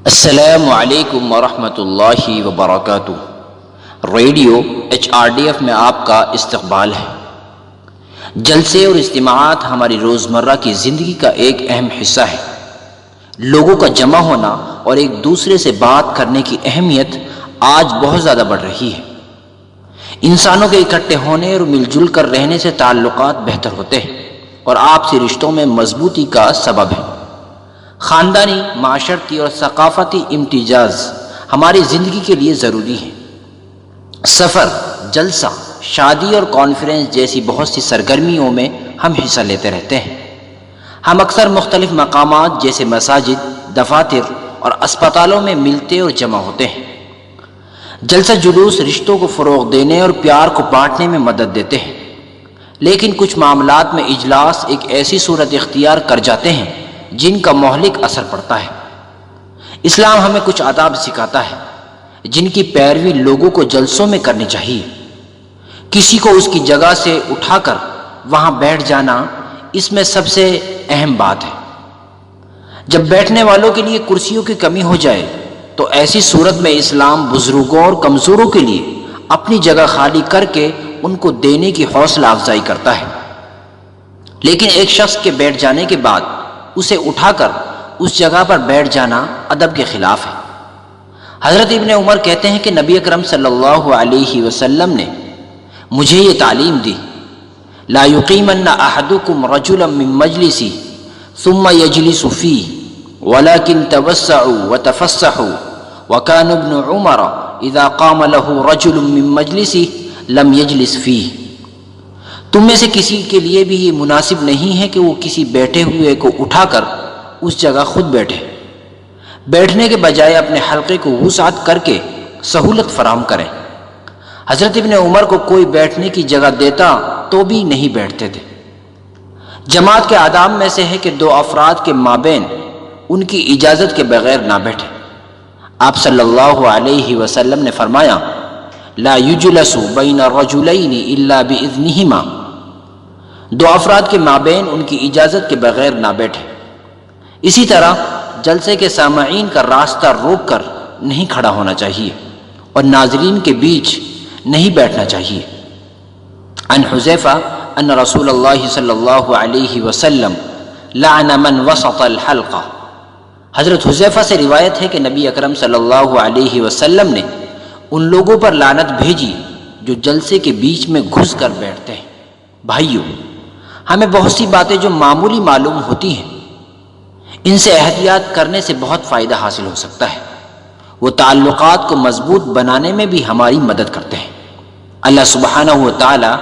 السلام علیکم ورحمۃ اللہ وبرکاتہ۔ ریڈیو HRDF میں آپ کا استقبال ہے۔ جلسے اور اجتماعات ہماری روزمرہ کی زندگی کا ایک اہم حصہ ہے۔ لوگوں کا جمع ہونا اور ایک دوسرے سے بات کرنے کی اہمیت آج بہت زیادہ بڑھ رہی ہے۔ انسانوں کے اکٹھے ہونے اور مل جل کر رہنے سے تعلقات بہتر ہوتے ہیں اور آپسی رشتوں میں مضبوطی کا سبب ہے۔ خاندانی، معاشرتی اور ثقافتی امتزاج ہماری زندگی کے لیے ضروری ہے۔ سفر، جلسہ، شادی اور کانفرنس جیسی بہت سی سرگرمیوں میں ہم حصہ لیتے رہتے ہیں۔ ہم اکثر مختلف مقامات جیسے مساجد، دفاتر اور اسپتالوں میں ملتے اور جمع ہوتے ہیں۔ جلسہ جلوس رشتوں کو فروغ دینے اور پیار کو بانٹنے میں مدد دیتے ہیں، لیکن کچھ معاملات میں اجلاس ایک ایسی صورت اختیار کر جاتے ہیں جن کا مہلک اثر پڑتا ہے۔ اسلام ہمیں کچھ آداب سکھاتا ہے جن کی پیروی لوگوں کو جلسوں میں کرنی چاہیے۔ کسی کو اس کی جگہ سے اٹھا کر وہاں بیٹھ جانا اس میں سب سے اہم بات ہے۔ جب بیٹھنے والوں کے لیے کرسیوں کی کمی ہو جائے تو ایسی صورت میں اسلام بزرگوں اور کمزوروں کے لیے اپنی جگہ خالی کر کے ان کو دینے کی حوصلہ افزائی کرتا ہے، لیکن ایک شخص کے بیٹھ جانے کے بعد اسے اٹھا کر اس جگہ پر بیٹھ جانا ادب کے خلاف ہے۔ حضرت ابن عمر کہتے ہیں کہ نبی اکرم صلی اللہ علیہ وسلم نے مجھے یہ تعلیم دی، لا یقیمن احدکم رجلا من مجلسی ثم یجلس فیہ ولکن توسعوا وتفسحوا وکان ابن عمر اذا قام له رجل من مجلسی لم یجلس فیہ۔ تم میں سے کسی کے لیے بھی یہ مناسب نہیں ہے کہ وہ کسی بیٹھے ہوئے کو اٹھا کر اس جگہ خود بیٹھے، بیٹھنے کے بجائے اپنے حلقے کو وسعت کر کے سہولت فراہم کریں۔ حضرت ابن عمر کو کوئی بیٹھنے کی جگہ دیتا تو بھی نہیں بیٹھتے تھے۔ جماعت کے آداب میں سے ہے کہ دو افراد کے مابین ان کی اجازت کے بغیر نہ بیٹھے۔ آپ صلی اللہ علیہ وسلم نے فرمایا، لا یجلس بین الرجلین الا باذنہما، دو افراد کے مابین ان کی اجازت کے بغیر نہ بیٹھے۔ اسی طرح جلسے کے سامعین کا راستہ روک کر نہیں کھڑا ہونا چاہیے اور ناظرین کے بیچ نہیں بیٹھنا چاہیے۔ عن حذیفہ ان رسول اللہ صلی اللہ علیہ وسلم لعن من وسط الحلقہ، حضرت حذیفہ سے روایت ہے کہ نبی اکرم صلی اللہ علیہ وسلم نے ان لوگوں پر لعنت بھیجی جو جلسے کے بیچ میں گھس کر بیٹھتے ہیں۔ بھائیو، ہمیں بہت سی باتیں جو معمولی معلوم ہوتی ہیں، ان سے احتیاط کرنے سے بہت فائدہ حاصل ہو سکتا ہے۔ وہ تعلقات کو مضبوط بنانے میں بھی ہماری مدد کرتے ہیں۔ اللہ سبحانہ و تعالی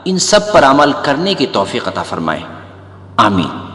ان سب پر عمل کرنے کی توفیق عطا فرمائے، آمین۔